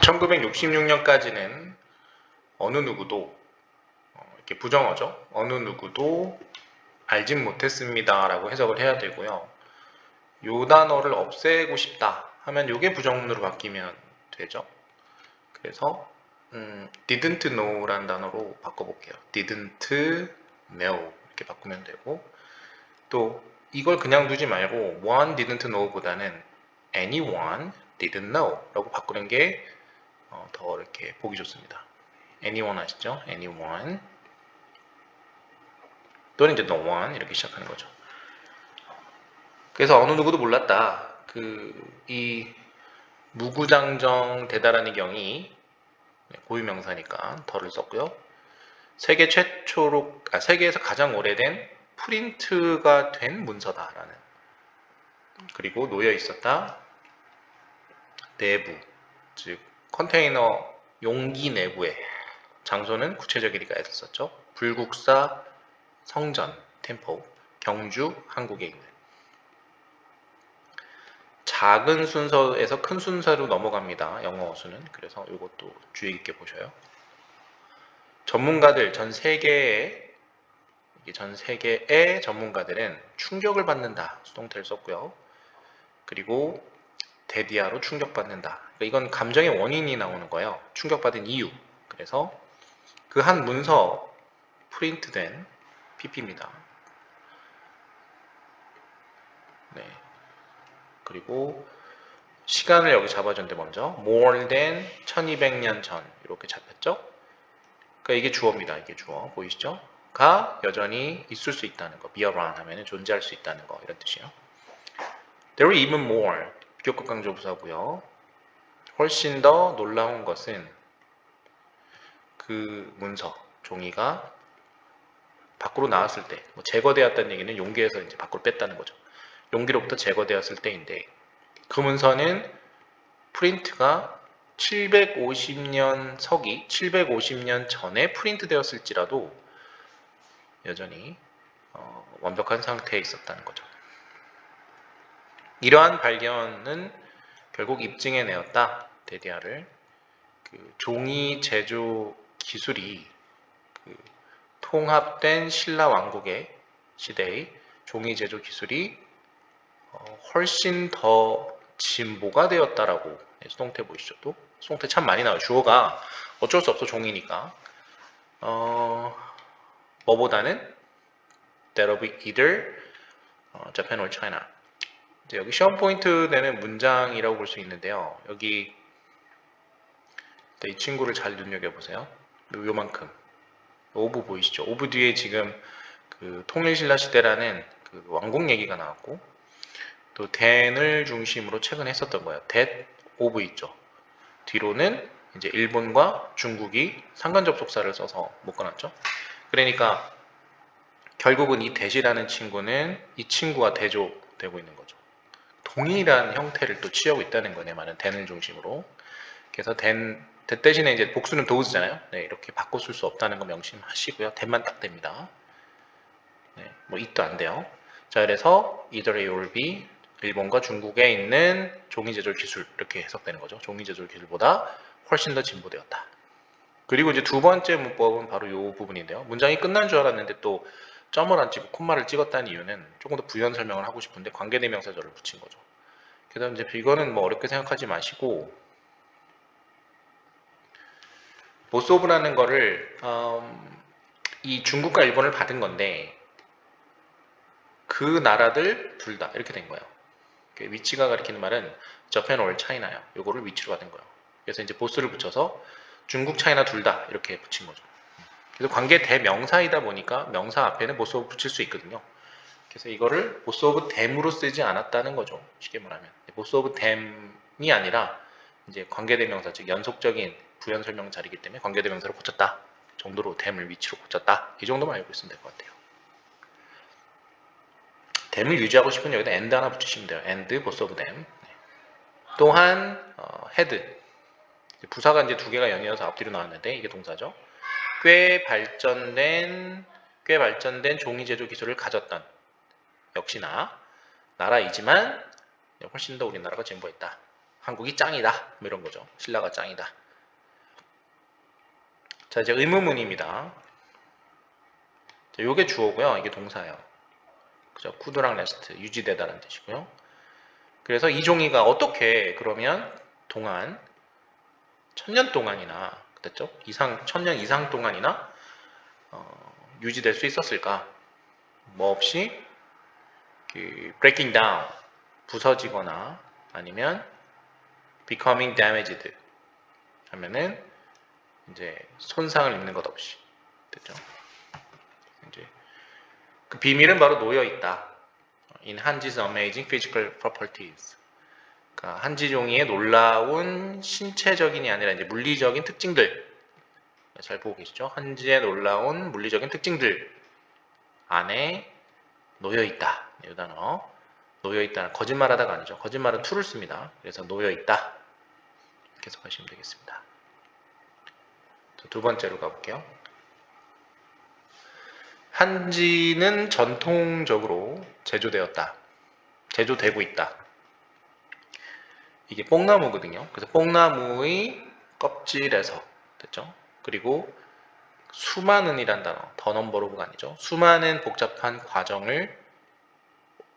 1966년까지는 어느 누구도 이렇게 부정어죠. 어느 누구도 알진 못했습니다 라고 해석을 해야 되고요. 요 단어를 없애고 싶다 하면 요게 부정문으로 바뀌면 되죠. 그래서 didn't know 라는 단어로 바꿔볼게요. didn't know 이렇게 바꾸면 되고, 또 이걸 그냥 두지 말고 one didn't know 보다는 anyone didn't know 라고 바꾸는 게 더 이렇게 보기 좋습니다. anyone 아시죠? anyone 또는 이제 no one 이렇게 시작하는 거죠. 그래서 어느 누구도 몰랐다. 이 무구장정 대다라는 경이 고유명사니까 덜을 썼고요. 세계에서 가장 오래된 프린트가 된 문서다라는, 그리고 놓여 있었다. 내부, 즉 컨테이너 용기 내부에, 장소는 구체적이니까 했었죠. 불국사 성전 템포, 경주 한국에 있는. 작은 순서에서 큰 순서로 넘어갑니다. 영어 어수는. 그래서 이것도 주의 깊게 보셔요. 전문가들, 전 세계의 전문가들은 충격을 받는다. 수동태를 썼고요. 그리고 데디아로 충격받는다. 그러니까 이건 감정의 원인이 나오는 거예요. 충격받은 이유. 그래서 그 한 문서 프린트된 PP입니다. 네. 그리고 시간을 여기 잡아줬는데 먼저 more than 1200년 전 이렇게 잡혔죠. 그러니까 이게 주어입니다. 이게 주어 보이시죠? 가 여전히 있을 수 있다는 거. be around 하면은 존재할 수 있다는 거, 이런 뜻이에요. There were even more 비교급 강조 부사고요. 훨씬 더 놀라운 것은 그 문서 종이가 밖으로 나왔을 때, 제거되었다는 얘기는 용기에서 이제 밖으로 뺐다는 거죠. 용기로부터 제거되었을 때인데, 그 문서는 프린트가 750년 서기, 750년 전에 프린트 되었을지라도 여전히 완벽한 상태에 있었다는 거죠. 이러한 발견은 결국 입증해내었다. 데디아를. 종이 제조 기술이 통합된 신라 왕국의 시대의 종이 제조 기술이 훨씬 더 진보가 되었다라고. 수동태 보이시죠? 또 수동태 참 많이 나와요. 주어가 어쩔 수 없어, 종이니까. 뭐보다는 that of either Japan or China. 이제 여기 시험 포인트 되는 문장이라고 볼 수 있는데요. 여기 이 친구를 잘 눈여겨보세요. 요만큼. 오브 보이시죠? 오브 뒤에 지금 통일신라 시대라는 왕국 얘기가 나왔고, 또 댄을 중심으로 최근에 했었던 거예요. that 오브 있죠. 뒤로는 이제 일본과 중국이 상관 접속사를 써서 묶어놨죠. 그러니까 결국은 이 that이라는 친구는 이 친구와 대조되고 있는 거죠. 동일한 형태를 또 취하고 있다는 거네, 많은 that을 중심으로. 그래서 that 대신에 이제 복수는 those잖아요. 네, 이렇게 바꿔 쓸 수 없다는 거 명심하시고요. that만 딱 됩니다. 네, 뭐 it도 안 돼요. 자, 그래서 either A or B, 일본과 중국에 있는 종이 제조 기술, 이렇게 해석되는 거죠. 종이 제조 기술보다 훨씬 더 진보되었다. 그리고 이제 두 번째 문법은 바로 이 부분인데요. 문장이 끝난 줄 알았는데 또 점을 안 찍고 콤마를 찍었다는 이유는 조금 더 부연 설명을 하고 싶은데 관계대명사절을 붙인 거죠. 그래서 이제 이거는 뭐 어렵게 생각하지 마시고, 보스오브라는 거를 이 중국과 일본을 받은 건데 그 나라들 둘 다 이렇게 된 거예요. 위치가 가리키는 말은 Japan or China예요. 요거를 위치로 받은 거예요. 그래서 이제 보스를 붙여서 중국, 차이나 둘 다 이렇게 붙인 거죠. 그래서 관계 대명사이다 보니까 명사 앞에는 보스 오브 붙일 수 있거든요. 그래서 이거를 보스 오브 댐으로 쓰지 않았다는 거죠. 쉽게 말하면 보스 오브 댐이 아니라 이제 관계 대명사, 즉 연속적인 부연 설명 자리이기 때문에 관계 대명사로 고쳤다 정도로 댐을 위치로 고쳤다, 이 정도만 알고 있으면 될 것 같아요. 댐을 유지하고 싶으면 여기다 and 하나 붙이시면 돼요. and 보스 오브 댐. 또한 헤드, 부사가 이제 두 개가 연이어서 앞뒤로 나왔는데 이게 동사죠. 꽤 발전된 종이 제조 기술을 가졌던, 역시나 나라이지만 훨씬 더 우리나라가 진보했다 한국이 짱이다. 뭐 이런 거죠. 신라가 짱이다. 자, 이제 의문문입니다. 자, 요게 주어고요. 이게 동사예요. 그죠? 쿠드랑 레스트 유지되다라는 뜻이고요. 그래서 이종이가 어떻게 그러면 동안 1000년 동안이나 됐죠? 1000년 이상 동안이나 유지될 수 있었을까? 뭐 없이 그 breaking down 부서지거나 아니면 becoming damaged 하면은 이제 손상을 입는 것 없이 됐죠? 이제 그 비밀은 바로 놓여 있다. In 한지's amazing physical properties. 그러니까 한지종이의 놀라운 신체적인이 아니라 이제 물리적인 특징들. 잘 보고 계시죠? 한지의 놀라운 물리적인 특징들 안에 놓여 있다. 이 단어. 놓여 있다. 거짓말하다가 아니죠. 거짓말은 to를 씁니다. 그래서 놓여 있다. 이렇게 해석하시면 되겠습니다. 두 번째로 가볼게요. 한지는 전통적으로 제조되었다. 제조되고 있다. 이게 뽕나무거든요. 그래서 뽕나무의 껍질에서 됐죠. 그리고 수많은이란 단어, 더 넘버로브가 아니죠. 수많은 복잡한 과정을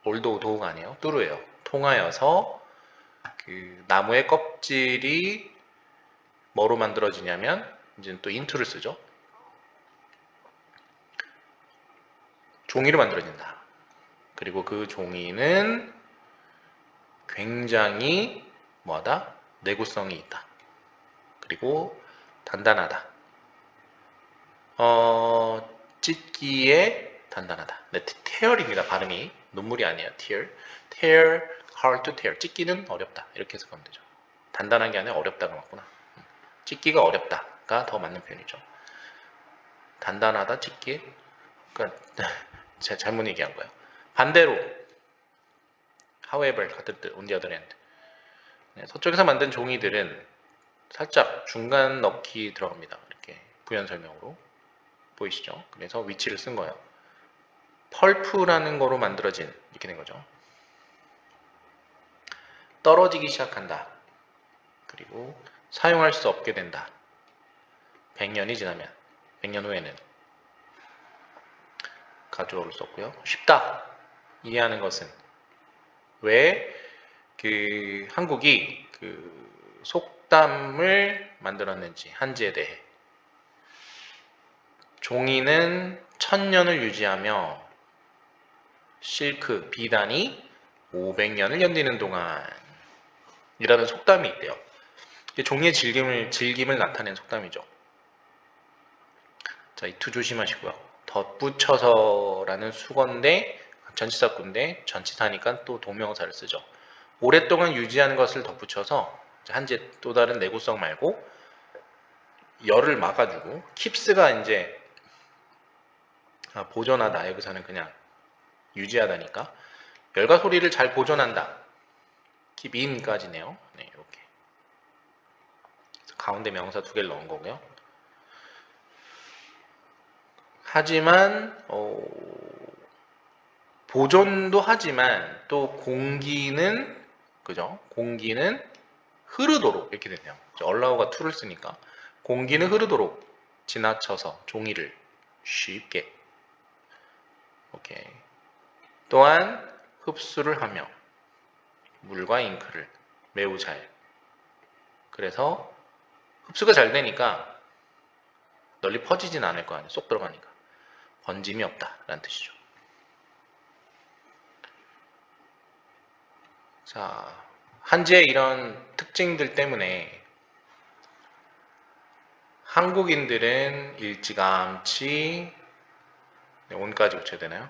올도도가 아니에요. 뚜루예요. 통하여서 그 나무의 껍질이 뭐로 만들어지냐면 이제 또 인투를 쓰죠. 종이로 만들어진다. 그리고 그 종이는 굉장히 뭐하다? 내구성이 있다. 그리고 단단하다. 찢기에 단단하다. 네, tear입니다. 발음이. 눈물이 아니에요. tear. tear, hard to tear. 찢기는 어렵다. 이렇게 해석하면 되죠. 단단한 게 아니라 어렵다가 맞구나. 찢기가 어렵다가 더 맞는 표현이죠. 단단하다, 찢기. 그러니까 제가 잘못 얘기한 거예요. 반대로 however 같은 뜻, on the other hand. 네, 서쪽에서 만든 종이들은 살짝 중간 넣기 들어갑니다. 이렇게 부연 설명으로 보이시죠? 그래서 위치를 쓴 거예요. 펄프라는 거로 만들어진 이렇게 된 거죠. 떨어지기 시작한다. 그리고 사용할 수 없게 된다. 100년이 지나면 100년 후에는 가주어를 썼고요. 쉽다. 이해하는 것은 왜 그 한국이 그 속담을 만들었는지 한지에 대해 종이는 1000년을 유지하며 실크, 비단이 500년을 견디는 동안 이라는 속담이 있대요. 종이의 질김을 나타낸 속담이죠. 자, 이 투 조심하시고요. 덧붙여서라는 수건데 전치사구인데 전치사니까 또 동명사를 쓰죠. 오랫동안 유지하는 것을 덧붙여서 한지의 또 다른 내구성 말고 열을 막아주고 킵스가 이제 보존하다. 여기서는 그냥 유지하다니까 열과 소리를 잘 보존한다. keep in까지네요. 네, 이렇게 가운데 명사 두 개를 넣은 거고요. 하지만 보존도 하지만 또 공기는 그죠? 공기는 흐르도록 이렇게 되네요. allow가 to를 쓰니까 공기는 흐르도록 지나쳐서 종이를 쉽게 오케이. 또한 흡수를 하며 물과 잉크를 매우 잘 그래서 흡수가 잘 되니까 널리 퍼지진 않을 거 아니에요. 쏙 들어가니까 번짐이 없다 라는 뜻이죠. 자, 한지의 이런 특징들 때문에 한국인들은 일찌감치 on까지 붙여야 되나요?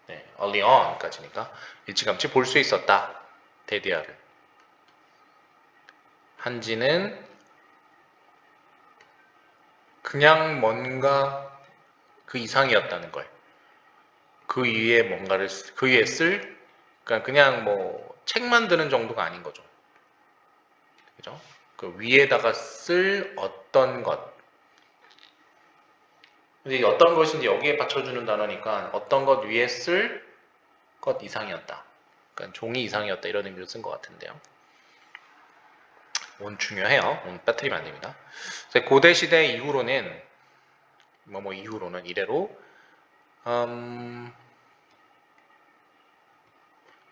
네, early on까지니까 일찌감치 볼 수 있었다. 데디아를. 한지는 그냥 뭔가 그 이상이었다는 걸. 그 위에 뭔가를 그 위에 쓸 그러니까 그냥 뭐 책 만드는 정도가 아닌 거죠. 그죠? 그 위에다가 쓸 어떤 것. 근데 이 어떤 것인지 여기에 받쳐주는 단어니까 어떤 것 위에 쓸 것 이상이었다. 그러니까 종이 이상이었다 이런 의미로 쓴 것 같은데요. 오늘 중요해요. 오늘 빠뜨리면 안 됩니다. 고대 시대 이후로는 이후로는 이래로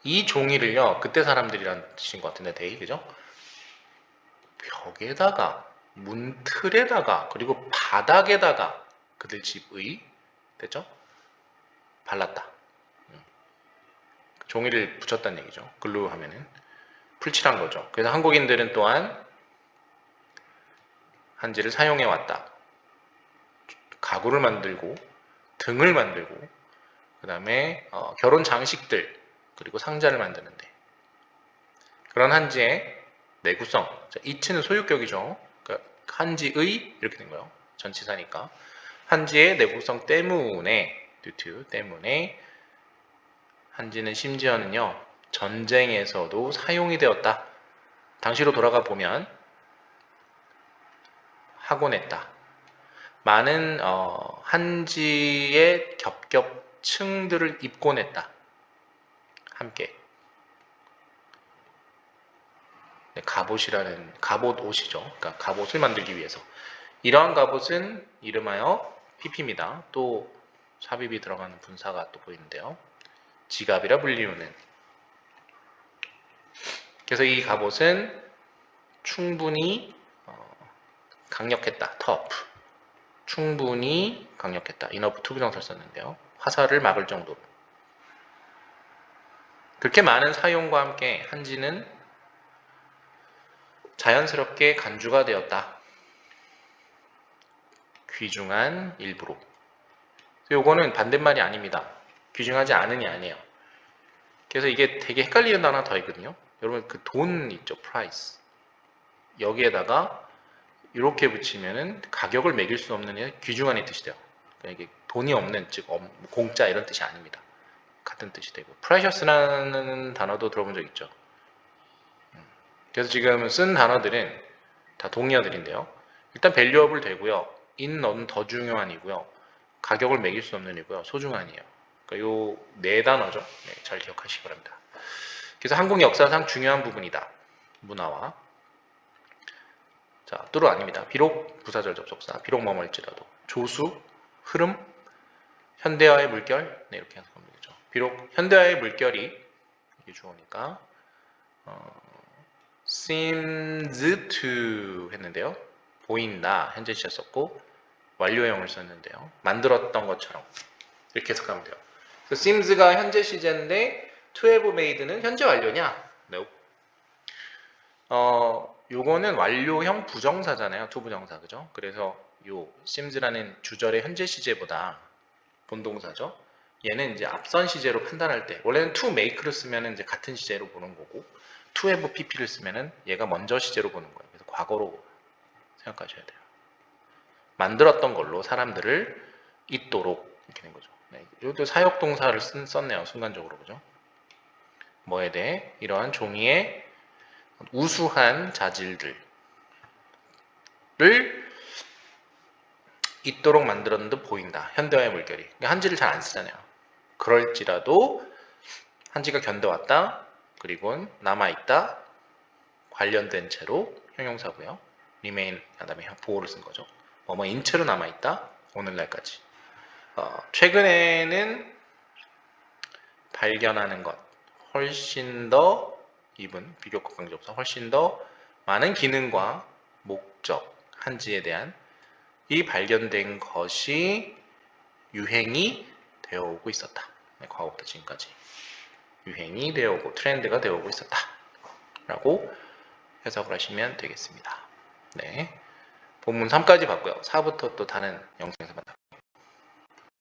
이 종이를요, 그때 사람들이란 뜻인 것 같은데, 데이, 그죠? 벽에다가, 문틀에다가, 그리고 바닥에다가 그들 집의, 됐죠? 발랐다. 종이를 붙였다는 얘기죠. 글로 하면은. 풀칠한 거죠. 그래서 한국인들은 또한 한지를 사용해 왔다. 가구를 만들고, 등을 만들고, 그 다음에 결혼 장식들, 그리고 상자를 만드는데 그런 한지의 내구성, 이치는 소유격이죠. 그러니까 한지의 이렇게 된 거예요. 전치사니까 한지의 내구성 때문에 한지는 심지어는요 전쟁에서도 사용이 되었다. 당시로 돌아가 보면 하곤 했다. 많은 한지의 겹겹층들을 입곤 했다. 함께. 갑옷이라는 갑옷 옷이죠. 그러니까 갑옷을 만들기 위해서 이러한 갑옷은 이름하여 PP입니다. 또 삽입이 들어가는 분사가 또 보이는데요. 지갑이라 불리우는. 그래서 이 갑옷은 충분히 강력했다. tough. 충분히 강력했다. enough 투부정사를 썼는데요. 화살을 막을 정도로. 그렇게 많은 사용과 함께 한지는 자연스럽게 간주가 되었다. 귀중한 일부로. 요거는 반대말이 아닙니다. 귀중하지 않은이 아니에요. 그래서 이게 되게 헷갈리는 단어 더 있거든요. 여러분 그 돈 있죠, price. 여기에다가 이렇게 붙이면은 가격을 매길 수 없는 귀중한의 뜻이 돼요. 그러니까 이게 돈이 없는, 즉 공짜 이런 뜻이 아닙니다. 같은 뜻이 되고 precious라는 단어도 들어본 적 있죠. 그래서 지금 쓴 단어들은 다 동의어들인데요. 일단 valuable 되고요. in 너는 더 중요한이고요. 가격을 매길 수 없는 이고요. 소중한이에요. 그러니까 요 네 단어죠. 네, 잘 기억하시기 바랍니다. 그래서 한국 역사상 중요한 부분이다. 문화와. 자, 뚜루 아닙니다. 비록 부사절 접속사, 비록 뭐뭐일지라도 조수, 흐름, 현대화의 물결. 네, 이렇게 해석하면 되겠죠. 비록 현대화의 물결이 이게 주어니까 seems to 했는데요. 보인다. 현재 시제 썼고 완료형을 썼는데요. 만들었던 것처럼 이렇게 해석하면 돼요. 그래서 seems가 현재 시제인데 to have made는 현재 완료냐? No. 요거는 완료형 부정사잖아요. to 부정사, 그죠? 그래서 요 seems라는 주절의 현재 시제보다 본동사죠. 얘는 이제 앞선 시제로 판단할 때 원래는 to make를 쓰면 이제 같은 시제로 보는 거고 to have pp를 쓰면은 얘가 먼저 시제로 보는 거예요. 그래서 과거로 생각하셔야 돼요. 만들었던 걸로 사람들을 있도록 이렇게 된 거죠. 네, 이것도 사역동사를 썼네요. 순간적으로, 그죠? 뭐에 대해? 이러한 종이의 우수한 자질들을 있도록 만들었는 듯 보인다. 현대화의 물결이. 한지를 잘 안 쓰잖아요. 그럴지라도 한지가 견뎌왔다. 그리고 남아있다. 관련된 채로 형용사고요. remain 그다음에 보호를 쓴 거죠. 뭐뭐 인채로 남아있다. 오늘날까지. 최근에는 발견하는 것 훨씬 더 입은 비교과 강조사 훨씬 더 많은 기능과 목적 한지에 대한 이 발견된 것이 유행이 되어 오고 있었다. 네, 과거부터 지금까지 유행이 되어 오고 트렌드가 되어 오고 있었다 라고 해석을 하시면 되겠습니다. 네, 본문 3까지 봤고요. 4부터 또 다른 영상에서 만나요.